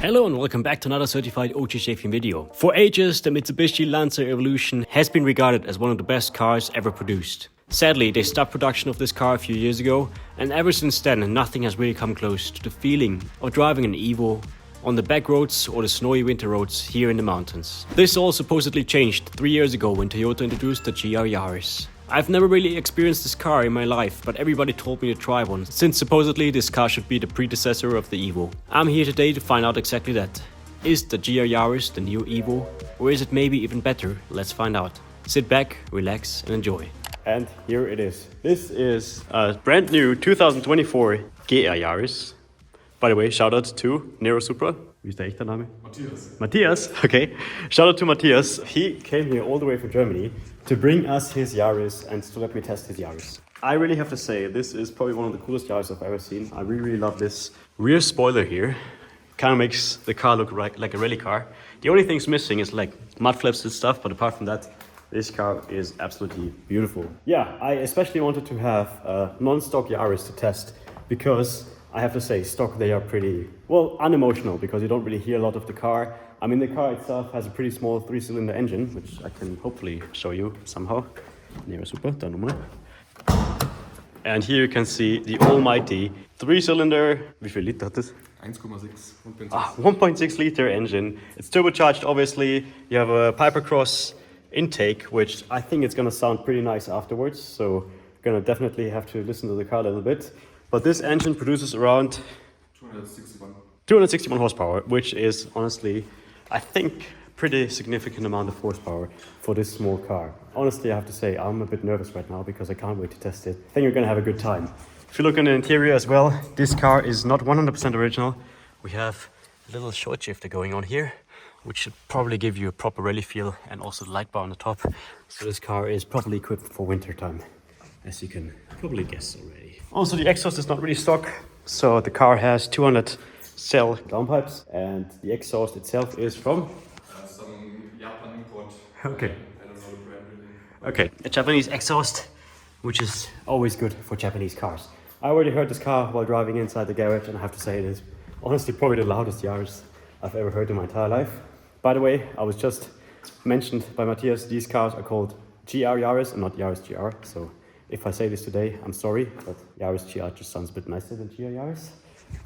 Hello and welcome back to another certified OG shaping video. For ages, the Mitsubishi Lancer Evolution has been regarded as one of the best cars ever produced. Sadly, they stopped production of this car a few years ago, and ever since then, nothing has really come close to the feeling of driving an Evo on the back roads or the snowy winter roads here in the mountains. This all supposedly changed 3 years ago when Toyota introduced the GR Yaris. I've never really experienced this car in my life, but everybody told me to try one, since supposedly this car should be the predecessor of the Evo. I'm here today to find out exactly that. Is the GR Yaris the new Evo, or is it maybe even better? Let's find out. Sit back, relax and enjoy. And here it is. This is a brand new 2024 GR Yaris. By the way, shout out to Nero Supra. Wie ist der echte Name? Matthias, okay. Shout out to Matthias. He came here all the way from Germany to bring us his Yaris and to let me test his Yaris. I really have to say, this is probably one of the coolest Yaris I've ever seen. I really love this rear spoiler here. Kind of makes the car look like a rally car. The only thing's missing is like mud flaps and stuff, but apart from that, this car is absolutely beautiful. Yeah, I especially wanted to have a non-stock Yaris to test because I have to say, stock, they are pretty, well, unemotional because you don't really hear a lot of the car. I mean, the car itself has a pretty small 3-cylinder engine, which I can hopefully show you somehow. Super, and here you can see the almighty 3-cylinder, wie viel Liter hat das? 1,6. 1.6 liter engine. It's turbocharged, obviously. You have a Piper Cross intake, which I think it's gonna sound pretty nice afterwards. So gonna definitely have to listen to the car a little bit. But this engine produces around 261 horsepower, which is honestly, I think, pretty significant amount of horsepower for this small car. Honestly, I have to say, I'm a bit nervous right now because I can't wait to test it. I think you're gonna have a good time. If you look in the interior as well, this car is not 100% original. We have a little short shifter going on here, which should probably give you a proper rally feel, and also the light bar on the top. So this car is properly equipped for winter time, as you can probably guess already. Also, the exhaust is not really stock, so the car has 200 cell downpipes, and the exhaust itself is from Some Japan import. Okay. I don't know the brand really. Okay, a Japanese exhaust, which is always good for Japanese cars. I already heard this car while driving inside the garage, and I have to say it is honestly probably the loudest Yaris I've ever heard in my entire life. By the way, I was just mentioned by Matthias, these cars are called GR Yaris and not Yaris GR, so if I say this today, I'm sorry, but Yaris GR just sounds a bit nicer than GR Yaris.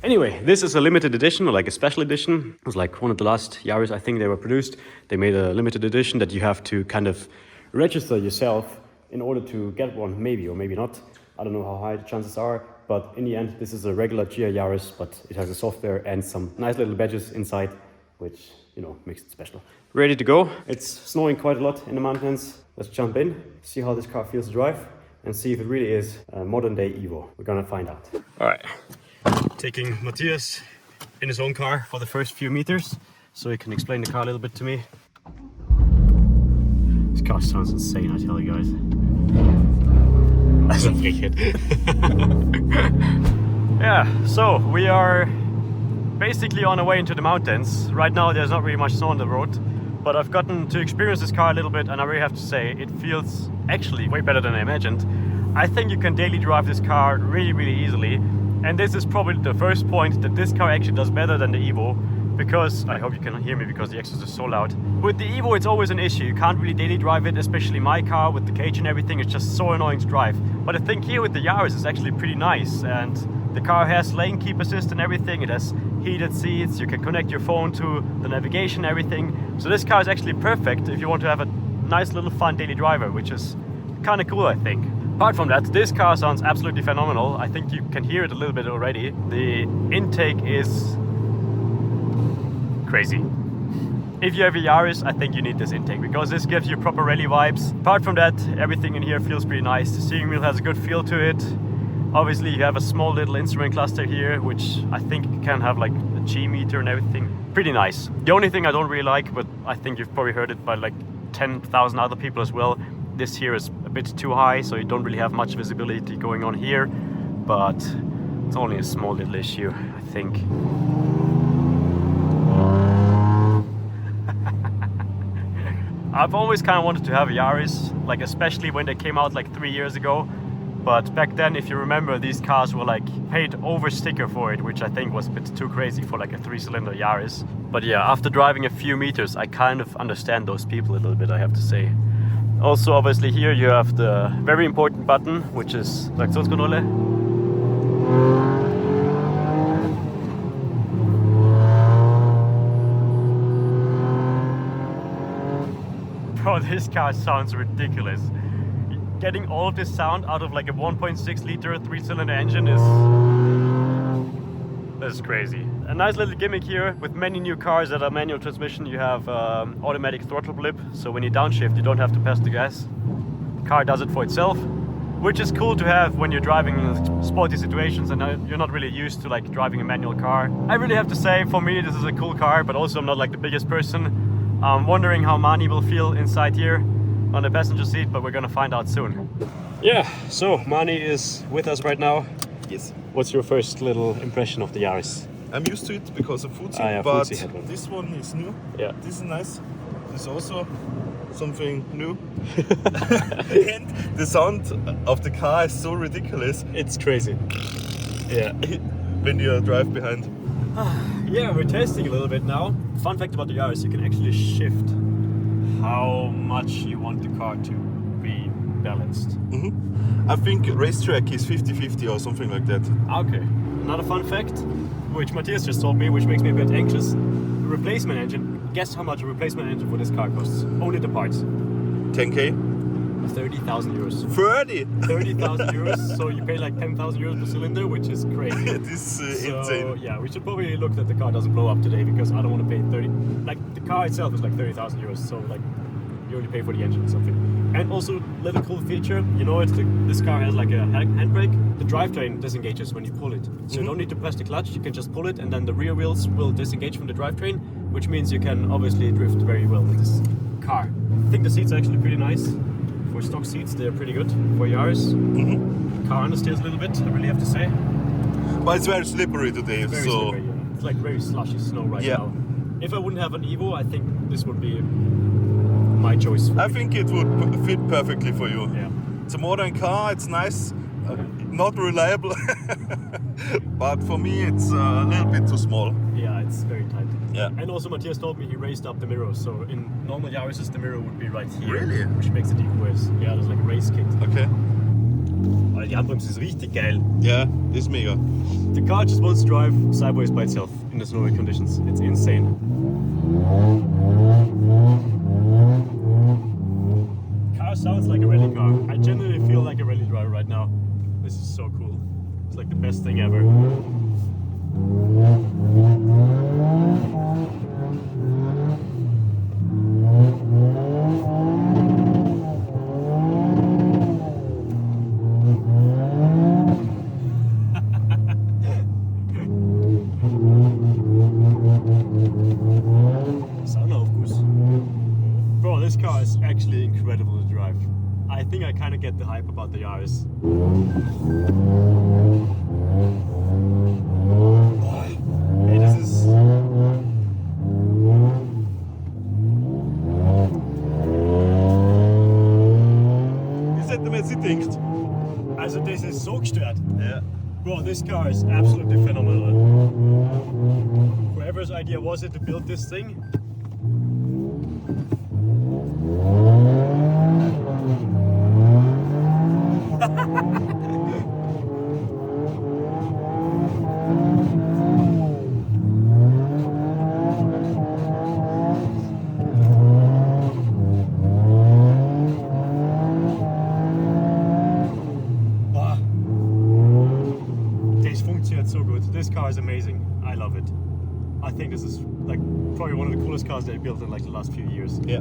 Anyway, this is a limited edition, or like a special edition. It was like one of the last Yaris I think they were produced. They made a limited edition that you have to kind of register yourself in order to get one, maybe or maybe not. I don't know how high the chances are, but in the end, this is a regular GR Yaris, but it has a software and some nice little badges inside, which, you know, makes it special. Ready to go. It's snowing quite a lot in the mountains. Let's jump in, see how this car feels to drive, and see if it really is a modern day Evo. We're gonna find out. All right, taking Matthias in his own car for the first few meters, so he can explain the car a little bit to me. This car sounds insane, I tell you guys. That's a big hit. Yeah, so we are basically on our way into the mountains. Right now there's not really much snow on the road, but I've gotten to experience this car a little bit, and I really have to say it feels actually way better than I imagined. I think you can daily drive this car really easily, and this is probably the first point that this car actually does better than the Evo, because I hope you can hear me because the exhaust is so loud. With the Evo it's always an issue, you can't really daily drive it, especially my car with the cage and everything. It's just so annoying to drive. But I think here with the Yaris is actually pretty nice, and the car has lane keep assist and everything. It has heated seats, you can connect your phone to the navigation and everything. So this car is actually perfect if you want to have a nice little fun daily driver, which is kind of cool, I think. Apart from that, this car sounds absolutely phenomenal. I think you can hear it a little bit already. The intake is crazy. If you have a Yaris, I think you need this intake because this gives you proper rally vibes. Apart from that, everything in here feels pretty nice. The steering wheel has a good feel to it. Obviously you have a small little instrument cluster here, which I think can have like a G meter and everything. Pretty nice. The only thing I don't really like, but I think you've probably heard it by like 10,000 other people as well, this here is a bit too high, so you don't really have much visibility going on here, but it's only a small little issue, I think. I've always kind of wanted to have a Yaris, like especially when they came out like 3 years ago. But back then, if you remember, these cars were like paid over sticker for it, which I think was a bit too crazy for like a 3-cylinder Yaris. But yeah, after driving a few meters, I kind of understand those people a little bit, I have to say. Also, obviously here you have the very important button, which is Traktionskontrolle. Bro, this car sounds ridiculous. Getting all of this sound out of like a 1.6 liter 3-cylinder engine is crazy. A nice little gimmick here with many new cars that are manual transmission. You have automatic throttle blip, so when you downshift you don't have to press the gas. The car does it for itself, which is cool to have when you're driving in sporty situations and you're not really used to like driving a manual car. I really have to say, for me this is a cool car, but also I'm not like the biggest person. I'm wondering how Mani will feel inside here on the passenger seat, but we're gonna find out soon. Yeah, so Mani is with us right now. Yes. What's your first little impression of the Yaris? I'm used to it because of Fuzi, yeah, but Fuzi had one. this one is new. Yeah. This is nice. This is also something new. And the sound of the car is so ridiculous. It's crazy. Yeah. When you drive behind. Yeah, we're testing a little bit now. Fun fact about the Yaris, you can actually shift how much you want the car to be balanced. I think racetrack is 50-50 or something like that. Okay. Another fun fact, which Matthias just told me, which makes me a bit anxious. The replacement engine, guess how much a replacement engine for this car costs? Only the parts. 10k? 30,000 euros. 30? 30,000 euros, so you pay like 10,000 euros per cylinder, which is crazy. This is So, insane. yeah, we should probably look that the car doesn't blow up today, because I don't want to pay 30. Like, the car itself is like 30,000 euros, so like, you only pay for the engine or something. And also, little cool feature, you know, this car has like a handbrake. The drivetrain disengages when you pull it. So you don't need to press the clutch, you can just pull it, and then the rear wheels will disengage from the drivetrain, which means you can obviously drift very well with this car. I think the seats are actually pretty nice. For stock seats, they're pretty good. For Yaris, the car understeers a little bit, I really have to say. But it's very slippery today, Very so... slippery, yeah. It's like very slushy snow right now. If I wouldn't have an EVO, I think this would be my choice. I think it would fit perfectly for you. Yeah. It's a modern car, it's nice, not reliable, but for me it's a little bit too small. Yeah, it's very tight. Yeah. And also Matthias told me he raised up the mirror, so in normal Yaris the mirror would be right here. Really? Which makes it even worse. Yeah, there's like a race kit. Okay. Weil die Handbremse ist richtig geil. Yeah, it's mega. The car just wants to drive sideways by itself in the snowy conditions. It's insane. Car sounds like a rally car. I genuinely feel like a rally driver right now. This is so cool. It's like the best thing ever. Bro, this car is actually incredible to drive. I think I kind of get the hype about the Yaris. Hey, this is... Is that the man sie denkt? Also, this is so gestört. Yeah. Bro, this car is absolutely phenomenal. Whoever's idea was it to build this thing? So good. This car is amazing. I love it. I think this is like probably one of the coolest cars they built in like the last few years. Yeah.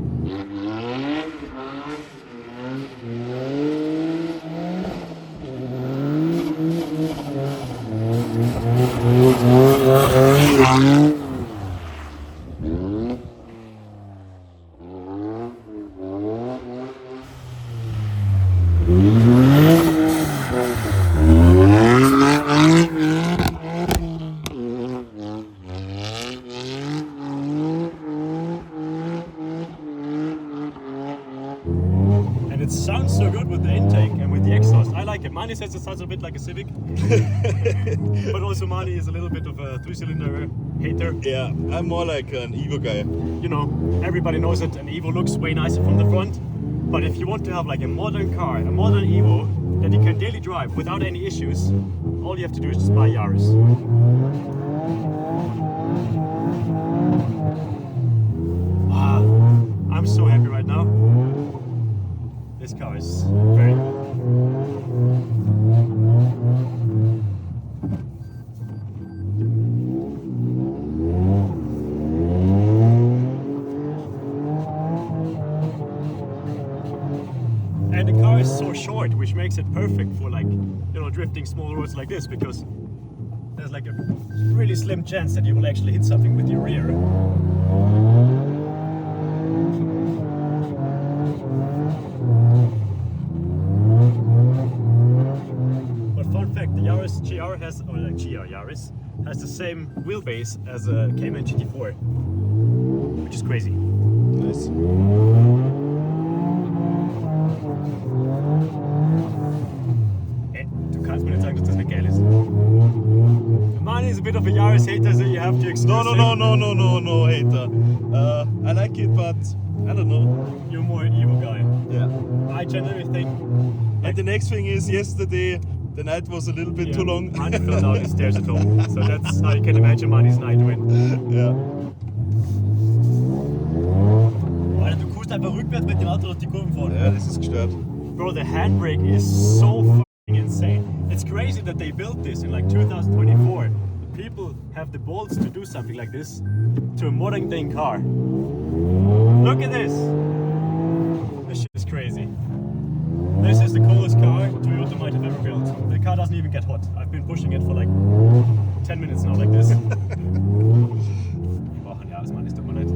And it sounds so good with the intake. And with the exhaust. I like it. Mani says it sounds a bit like a Civic. But also Mani is a little bit of a 3-cylinder hater. Yeah, I'm more like an Evo guy. You know, everybody knows that an Evo looks way nicer from the front. But if you want to have like a modern car, a modern Evo that you can daily drive without any issues, all you have to do is just buy Yaris. Wow, I'm so happy right now. This car is very cool. And the car is so short, which makes it perfect for like, you know, drifting small roads like this, because there's like a really slim chance that you will actually hit something with your rear. But fun fact, the Yaris GR has, or the GR Yaris, has the same wheelbase as a Cayman GT4, which is crazy. Nice. Du kannst mir nicht sagen, dass das nicht geil ist. Mani is a bit of a Yaris hater, so you have to excuse him. No hater. I like it, but I don't know. You're more an Evo guy. Yeah. I generally think. And the next thing is, yesterday the night was a little bit too long. Mani fell down the stairs at home, so that's how you can imagine Mani's night went. Ja. Alter, du cruist einfach rückwärts mit dem Auto durch die Kurven vorne. Ja, das ist gestört. Bro, the handbrake is so fucking insane. It's crazy that they built this in like 2024. People have the balls to do something like this to a modern day car. Look at this. This shit is crazy. This is the coolest car Toyota might have ever built. The car doesn't even get hot. I've been pushing it for like 10 minutes now like this. Oh, ja, das Mann ist tut mir leid.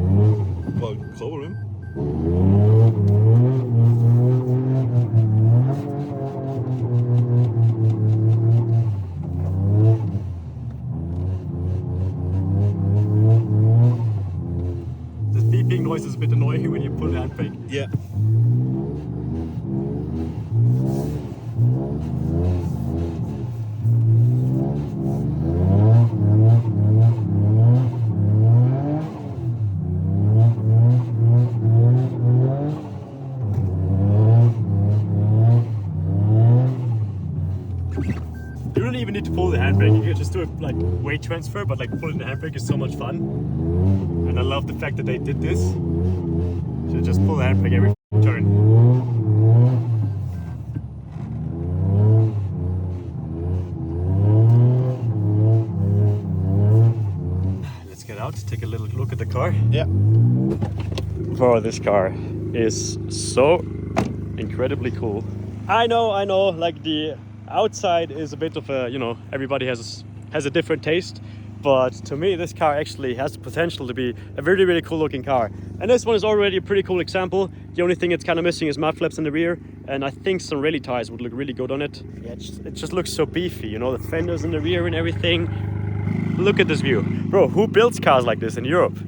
Well, problem. This beeping noise is a bit annoying when you pull the handbrake. Yeah. You don't even need to pull the handbrake, you can just do it like weight transfer, but like pulling the handbrake is so much fun. And I love the fact that they did this. So just pull the handbrake every turn. Let's get out, take a little look at the car. Yeah. Bro, this car is so incredibly cool. I know, like the outside is a bit of a, you know, everybody has a different taste, but to me this car actually has the potential to be a really, really cool looking car. And this one is already a pretty cool example. The only thing it's kind of missing is mud flaps in the rear, and I think some rally tires would look really good on it. Yeah, it just looks so beefy, you know, the fenders in the rear and everything. Look at this view. Bro, who builds cars like this in Europe?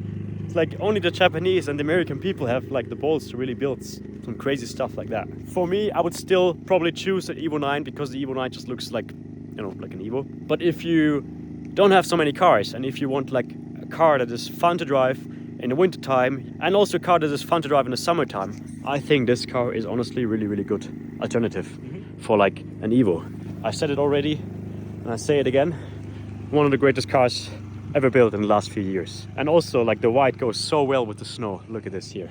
It's like only the Japanese and the American people have like the balls to really build some crazy stuff like that. For me, I would still probably choose an Evo 9 because the Evo 9 just looks like, you know, like an Evo. But if you don't have so many cars, and if you want like a car that is fun to drive in the winter time, and also a car that is fun to drive in the summertime, I think this car is honestly really, really good alternative for like an Evo. I said it already, and I say it again. One of the greatest cars ever built in the last few years. And also like the white goes so well with the snow. Look at this here.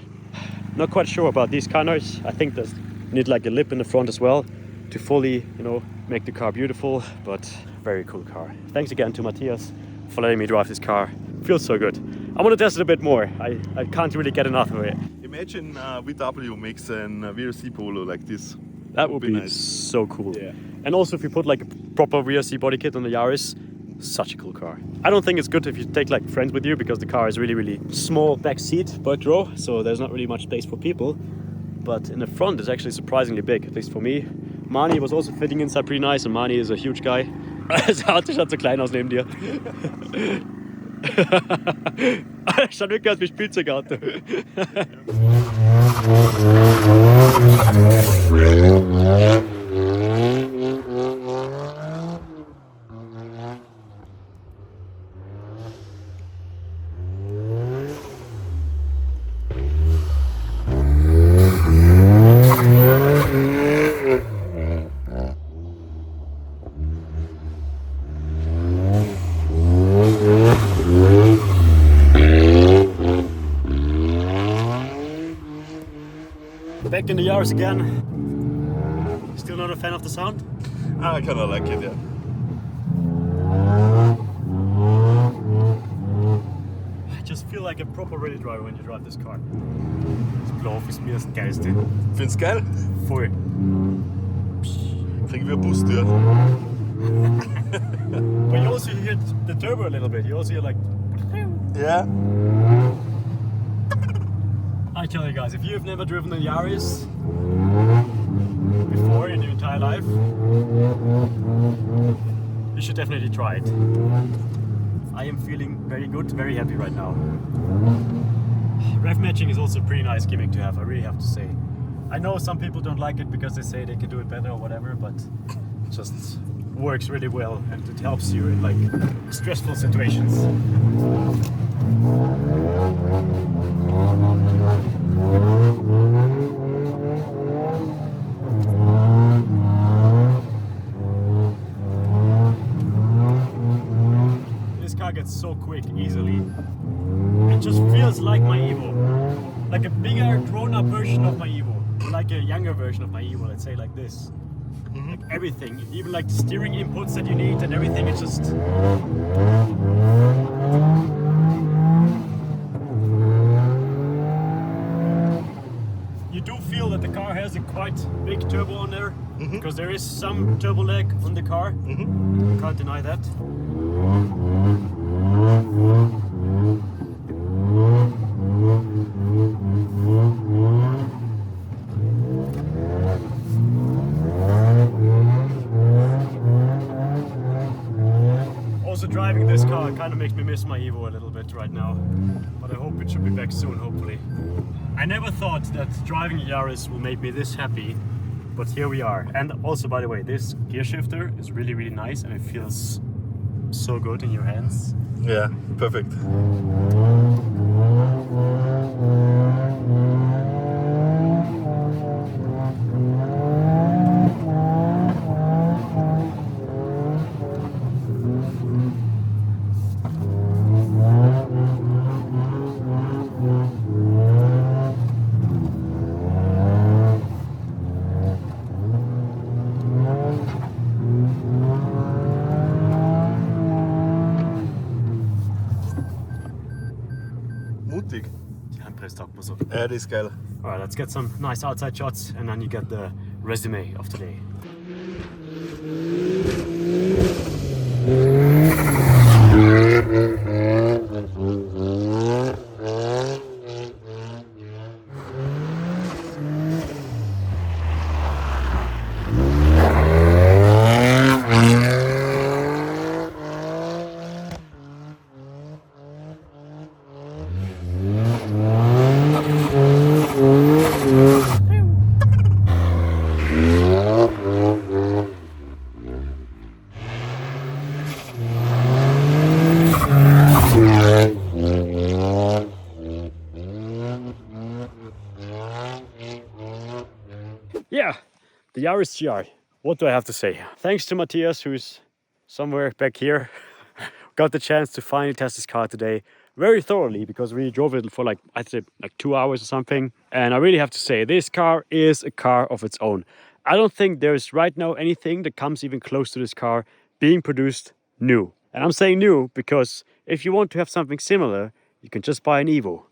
Not quite sure about these corners. I think there's need like a lip in the front as well to fully, you know, make the car beautiful, but very cool car. Thanks again to Matthias for letting me drive this car. Feels so good. I want to test it a bit more. I can't really get enough of it. Imagine VW makes an VRC Polo like this. That would be nice. so cool. Yeah. And also if you put like a proper VRC body kit on the Yaris, such a cool car. I don't think it's good if you take like friends with you because the car is really, really small back seat, back row, so there's not really much space for people. But in the front it's actually surprisingly big, at least for me. Mani was also fitting inside pretty nice, and Mani is a huge guy. Das Auto schaut so klein aus neben dir. Schaut wirklich aus wie ein Spielzeugauto. Back in the Yaris again. Still not a fan of the sound? I kind of like it, yeah. I just feel like a proper rally driver when you drive this car. Das Blauf ist mir das Geilste. Findest geil? Voll. Kriegen wir Boosttür. But you also hear the turbo a little bit. You also hear like... Yeah. I tell you guys, if you've never driven a Yaris before in your entire life, you should definitely try it. I am feeling very good, very happy right now. Rev matching is also a pretty nice gimmick to have, I really have to say. I know some people don't like it because they say they can do it better or whatever, but it just works really well and it helps you in like stressful situations. This car gets so quick easily. It just feels like my Evo. Like a bigger grown-up version of my Evo. Or like a younger version of my Evo, let's say like this. Like everything, even like the steering inputs that you need and everything, it's just... You do feel that the car has a quite big turbo on there, because there is some turbo lag on the car. Can't deny that. Also driving this car kind of makes me miss my Evo a little bit right now, but I hope it should be back soon, hopefully. I never thought that driving a Yaris will make me this happy, but here we are. And also, by the way, this gear shifter is really, really nice and it feels so good in your hands. Yeah, perfect. Mutig. Die Handbremse taugt mir so. Ja, das ist geil. Alright, let's get some nice outside shots and then you get the resume of today. Yeah, the Yaris GR. What do I have to say? Thanks to Matthias, who's somewhere back here, got the chance to finally test this car today very thoroughly, because we drove it for like, I'd say like 2 hours or something. And I really have to say, this car is a car of its own. I don't think there's right now anything that comes even close to this car being produced new. And I'm saying new because if you want to have something similar, you can just buy an Evo.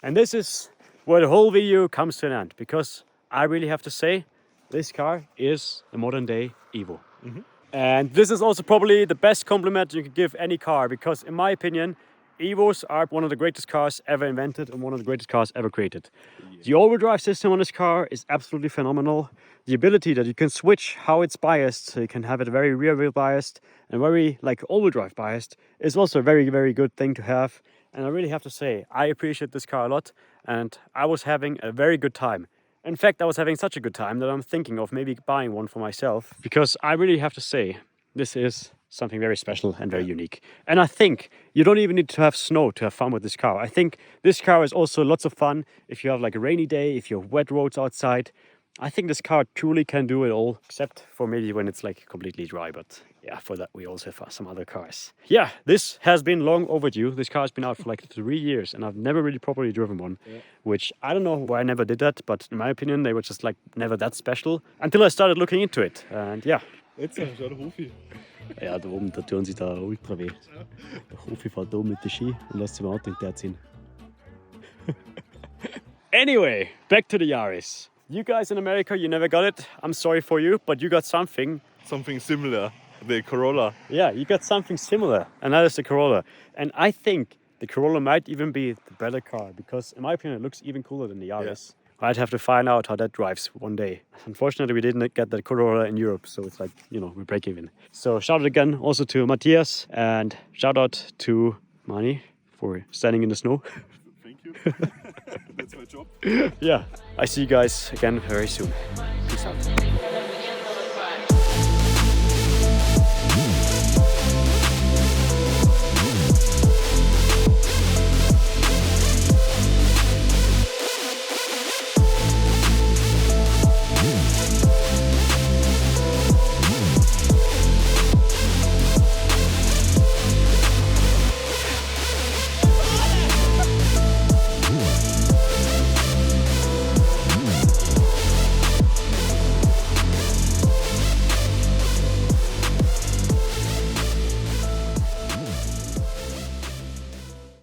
And this is where the whole video comes to an end, because I really have to say, this car is a modern day Evo. And this is also probably the best compliment you can give any car, because in my opinion, Evos are one of the greatest cars ever invented and one of the greatest cars ever created. The all-wheel drive system on this car is absolutely phenomenal. The ability that you can switch how it's biased, so you can have it very rear-wheel biased and very like all-wheel drive biased, is also a very, very good thing to have. And I really have to say, I appreciate this car a lot, and I was having a very good time. In fact, I was having such a good time that I'm thinking of maybe buying one for myself, because I really have to say, this is something very special and very unique. And I think you don't even need to have snow to have fun with this car. I think this car is also lots of fun if you have like a rainy day, if you have wet roads outside. I think this car truly can do it all, except for maybe when it's like completely dry, but yeah. yeah, for that we also have some other cars. Yeah, this has been long overdue. This car has been out for like 3 years and I've never really properly driven one, which I don't know why I never did that, but in my opinion, they were just like never that special until I started looking into it. And yeah. Jetzt schau der Hofi. Ja, da oben, da tun sie da ultra weh. Der Hofi fährt da oben mit der Ski und lässt sich im Auto hinterziehen. Anyway, back to the Yaris. You guys in America, you never got it. I'm sorry for you, but you got something. Something similar. The Corolla. Yeah, you got something similar, and that is the Corolla. And I think the Corolla might even be the better car because, in my opinion, it looks even cooler than the Yaris. I'd have to find out how that drives one day. Unfortunately, we didn't get the Corolla in Europe, so it's like, you know, we break even. So shout out again also to Matthias and shout out to Mani for standing in the snow. Thank you. That's my job. Yeah, I see you guys again very soon. Peace out.